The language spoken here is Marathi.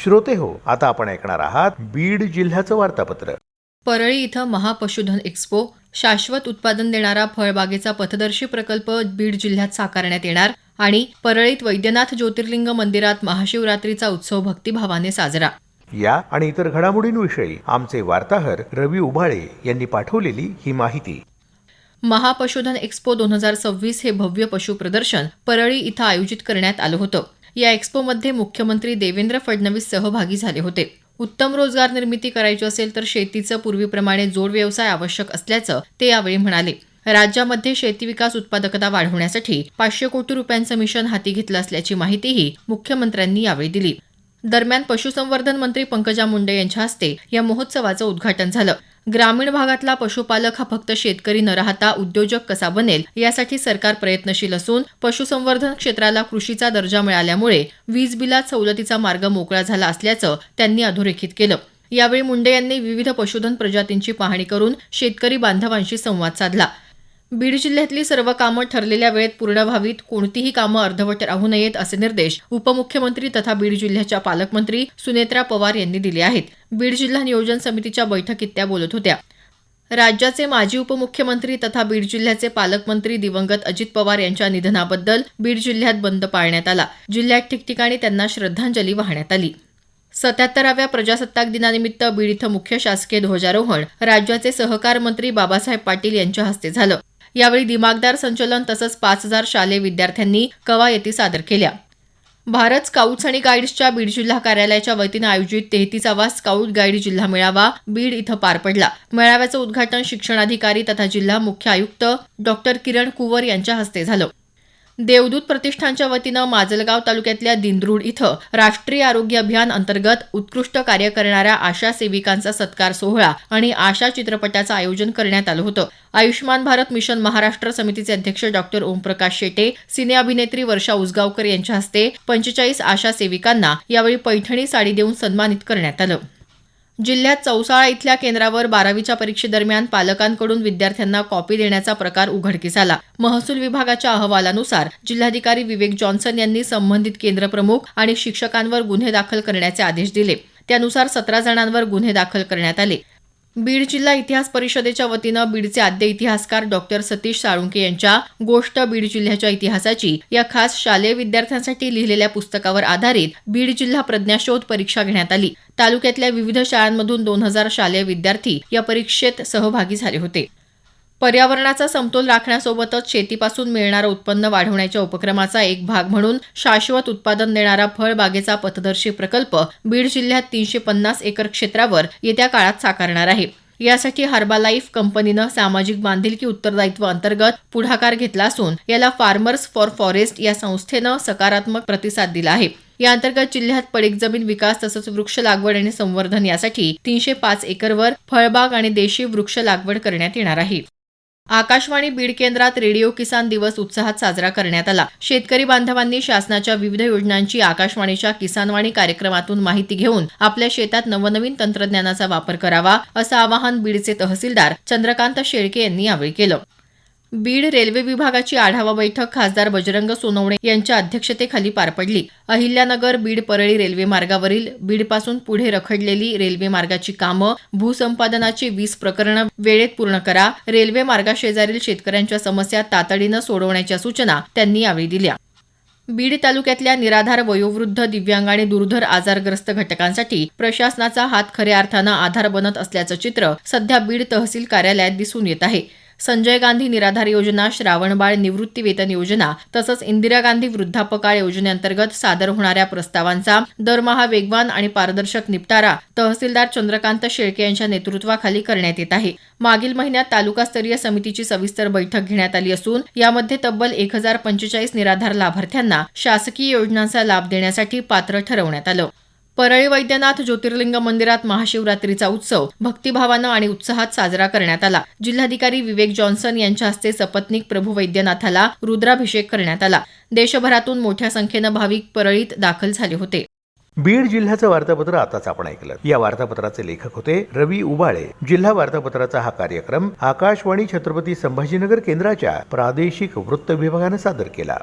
श्रोते हो, आता आपण ऐकणार आहात बीड जिल्ह्याचं वार्तापत्र. परळी इथं महापशुधन एक्स्पो, शाश्वत उत्पादन देणारा फळबागेचा पथदर्शी प्रकल्प बीड जिल्ह्यात साकारण्यात येणार आणि परळीत वैद्यनाथ ज्योतिर्लिंग मंदिरात महाशिवरात्रीचा उत्सव भक्तिभावाने साजरा. या आणि इतर घडामोडींविषयी आमचे वार्ताहर रवी उबाळे यांनी पाठवलेली ही माहिती. महापशुधन एक्स्पो 2026 हे भव्य पशु प्रदर्शन परळी इथं आयोजित करण्यात आलं होतं. या एक्स्पोमध्ये मुख्यमंत्री देवेंद्र फडणवीस सहभागी झाले होते. उत्तम रोजगार निर्मिती करायची असेल तर शेतीचं पूर्वीप्रमाणे जोड व्यवसाय आवश्यक असल्याचं ते यावेळी म्हणाले. राज्यामध्ये शेती विकास उत्पादकता वाढवण्यासाठी 500 कोटी रुपयांचं मिशन हाती घेतलं असल्याची माहितीही मुख्यमंत्र्यांनी यावेळी दिली. दरम्यान पशुसंवर्धन मंत्री पंकजा मुंडे यांच्या हस्ते या महोत्सवाचं उद्घाटन झालं. ग्रामीण भागातला पशुपालक हा फक्त शेतकरी न राहता उद्योजक कसा बनेल यासाठी सरकार प्रयत्नशील असून पशुसंवर्धन क्षेत्राला कृषीचा दर्जा मिळाल्यामुळे वीज बिलात सवलतीचा मार्ग मोकळा झाला असल्याचं त्यांनी अधोरेखित केलं. यावेळी मुंडे यांनी विविध पशुधन प्रजातींची पाहणी करून शेतकरी बांधवांशी संवाद साधला. बीड जिल्ह्यातली सर्व कामं ठरलेल्या वेळेत पूर्ण व्हावीत, कोणतीही कामं अर्धवट राहू नयेत असे निर्देश उपमुख्यमंत्री तथा बीड जिल्ह्याच्या पालकमंत्री सुनेत्रा पवार यांनी दिले आहेत. बीड जिल्हा नियोजन समितीच्या बैठकीत त्या बोलत होत्या. राज्याचे माजी उपमुख्यमंत्री तथा बीड जिल्ह्याचे पालकमंत्री दिवंगत अजित पवार यांच्या निधनाबद्दल बीड जिल्ह्यात बंद पाळण्यात आला. जिल्ह्यात ठिकठिकाणी त्यांना श्रद्धांजली वाहण्यात आली. 77व्या प्रजासत्ताक दिनानिमित्त बीड इथं मुख्य शासकीय ध्वजारोहण राज्याचे सहकार मंत्री बाबासाहेब पाटील यांच्या हस्ते झालं. यावेळी दिमागदार संचलन तसंच 5000 शालेय विद्यार्थ्यांनी कवायती सादर केल्या. भारत स्काउट्स आणि गाईड्सच्या बीड जिल्हा कार्यालयाच्या वतीनं आयोजित 33वा स्काउट गाईड जिल्हा मेळावा बीड इथं पार पडला. मेळाव्याचं उद्घाटन शिक्षणाधिकारी तथा जिल्हा मुख्य आयुक्त डॉक्टर किरण कुवर यांच्या हस्ते झालं. देवदूत प्रतिष्ठानच्या वतीनं माजलगाव तालुक्यातल्या दिंद्रूड इथं राष्ट्रीय आरोग्य अभियान अंतर्गत उत्कृष्ट कार्य करणाऱ्या आशा सेविकांचा सत्कार सोहळा आणि आशा चित्रपटाचं आयोजन करण्यात आलं होतं. आयुष्मान भारत मिशन महाराष्ट्र समितीचे अध्यक्ष डॉक्टर ओमप्रकाश शेटे, सिने अभिनेत्री वर्षा उसगावकर यांच्या हस्ते 45 आशा सेविकांना यावेळी पैठणी साडी देऊन सन्मानित करण्यात आलं. जिल्ह्यात चौसाळा इथल्या केंद्रावर 12वीच्या परीक्षेदरम्यान पालकांकडून विद्यार्थ्यांना कॉपी देण्याचा प्रकार उघडकीस आला. महसूल विभागाच्या अहवालानुसार जिल्हाधिकारी विवेक जॉन्सन यांनी संबंधित केंद्रप्रमुख आणि शिक्षकांवर गुन्हे दाखल करण्याचे आदेश दिले. त्यानुसार 17 जणांवर गुन्हे दाखल करण्यात आले. बीड जिल्हा इतिहास परिषदेच्या वतीनं बीडचे आद्य इतिहासकार डॉक्टर सतीश साळुंके यांच्या गोष्ट बीड जिल्ह्याच्या इतिहासाची या खास शालेय विद्यार्थ्यांसाठी लिहिलेल्या पुस्तकावर आधारित बीड जिल्हा प्रज्ञाशोध परीक्षा घेण्यात आली. तालुक्यातल्या विविध शाळांमधून 2000 शालेय विद्यार्थी या परीक्षेत सहभागी झाले होते. पर्यावरणाचा समतोल राखण्यासोबतच शेतीपासून मिळणारं उत्पन्न वाढवण्याच्या उपक्रमाचा एक भाग म्हणून शाश्वत उत्पादन देणारा फळबागेचा पथदर्शी प्रकल्प बीड जिल्ह्यात 350 एकर क्षेत्रावर येत्या काळात साकारणार आहे. यासाठी हर्बालाईफ कंपनीनं सामाजिक बांधिलकी उत्तरदायित्व अंतर्गत पुढाकार घेतला असून याला फार्मर्स फॉर फॉरेस्ट या संस्थेनं सकारात्मक प्रतिसाद दिला आहे. या अंतर्गत जिल्ह्यात पडीक जमीन विकास तसंच वृक्ष लागवड आणि संवर्धन यासाठी 305 एकरवर फळबाग आणि देशी वृक्ष लागवड करण्यात येणार आहे. आकाशवाणी बीड केंद्रात रेडिओ किसान दिवस उत्साहात साजरा करण्यात आला. शेतकरी बांधवांनी शासनाच्या विविध योजनांची आकाशवाणीच्या किसानवाणी कार्यक्रमातून माहिती घेऊन आपल्या शेतात नवनवीन तंत्रज्ञानाचा वापर करावा असं आवाहन बीडचे तहसीलदार चंद्रकांत शेळके यांनी यावेळी केलं. बीड रेल्वे विभागाची आढावा बैठक खासदार बजरंग सोनवणे यांच्या अध्यक्षतेखाली पार पडली. अहिल्यानगर बीड परळी रेल्वे मार्गावरील बीडपासून पुढे रखडलेली रेल्वे मार्गाची कामं, भूसंपादनाची 20 प्रकरणं वेळेत पूर्ण करा, रेल्वे मार्गाशेजारील शेतकऱ्यांच्या समस्या तातडीनं सोडवण्याच्या सूचना त्यांनी यावेळी दिल्या. बीड तालुक्यातल्या निराधार, वयोवृद्ध, दिव्यांग आणि दुर्धर आजारग्रस्त घटकांसाठी प्रशासनाचा हात खऱ्या अर्थानं आधार बनत असल्याचं चित्र सध्या बीड तहसील कार्यालयात दिसून येत आहे. संजय गांधी निराधार योजना, श्रावणबाळ निवृत्ती वेतन योजना तसंच इंदिरा गांधी वृद्धापकाळ योजनेअंतर्गत सादर होणाऱ्या प्रस्तावांचा दरमहा वेगवान आणि पारदर्शक निपटारा तहसीलदार चंद्रकांत शेळके यांच्या नेतृत्वाखाली करण्यात येत आहे. मागील महिन्यात तालुकास्तरीय समितीची सविस्तर बैठक घेण्यात आली असून यामध्ये तब्बल 1045 निराधार लाभार्थ्यांना शासकीय योजनांचा लाभ देण्यासाठी पात्र ठरवण्यात आलं. परळी वैद्यनाथ ज्योतिर्लिंग मंदिरात महाशिवरात्रीचा उत्सव भक्तिभावानं आणि उत्साहात साजरा करण्यात आला. जिल्हाधिकारी विवेक जॉन्सन यांच्या हस्ते सपत्नीक प्रभू वैद्यनाथाला रुद्राभिषेक करण्यात आला. देशभरातून मोठ्या संख्येनं भाविक परळीत दाखल झाले होते. बीड जिल्ह्याचं वार्तापत्र आताच आपण ऐकलं. या वार्तापत्राचे लेखक होते रवी उबाळे. जिल्हा वार्तापत्राचा हा कार्यक्रम आकाशवाणी छत्रपती संभाजीनगर केंद्राच्या प्रादेशिक वृत्त विभागाने सादर केला.